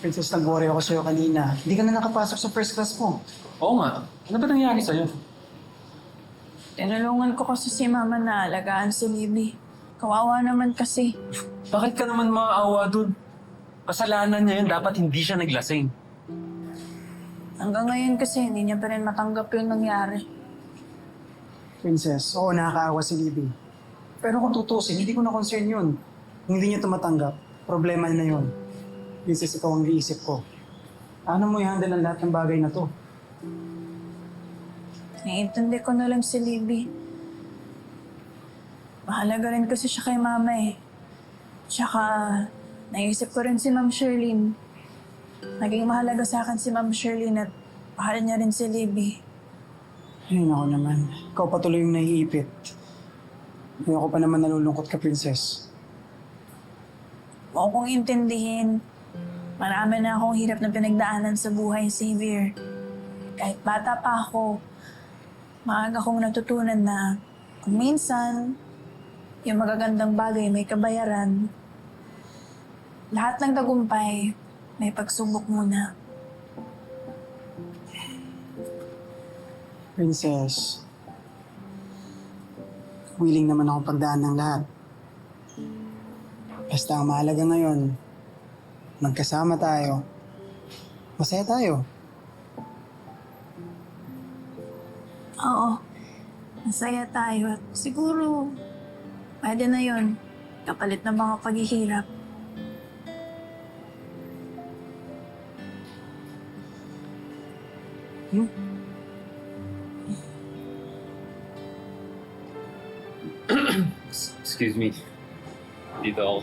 Princess, nag-worry ako sa'yo kanina. Hindi ka na nakapasok sa first class mo. Oo nga. Ano ba nangyari sa'yo? Tinulungan ko kasi si Mama na alagaan si Libby. Kawawa naman kasi. Bakit ka naman maaawa dun? Kasalanan niya yun. Dapat hindi siya naglasing. Hanggang ngayon kasi hindi niya pa rin matanggap yung nangyari. Princess, oo, nakakaawa si Libby. Pero kung tutusin, hindi ko na concern yun. Kung hindi niya tumatanggap, problema na yun. Princess, ikaw ang iisip ko. Paano mo i-handle ang lahat ng bagay na to? Naiintindi ko na lang si Libby. Mahalaga rin kasi siya kay Mama eh. Tsaka, naisip ko rin si Ma'am Sherlyn. Naging mahalaga sa akin si Ma'am Sherlyn at mahal niya rin si Libby. Ayun ako naman. Ikaw patuloy yung naiipit. Ayoko pa naman nalulungkot ka, Princess. Huwag kong intindihin. Marami na akong hirap na pinagdaanan sa buhay, Xavier. Kahit bata pa ako, maaga kong natutunan na kung minsan, yung magagandang bagay may kabayaran. Lahat ng tagumpay, may pagsubok muna. Princess, willing naman akong pagdaan ng lahat. Basta ang mahalaga ngayon, magkasama tayo. Masaya tayo. Oo, masaya tayo at siguro, pwede na yon kapalit ng mga paghihirap. Excuse me. Dito ako.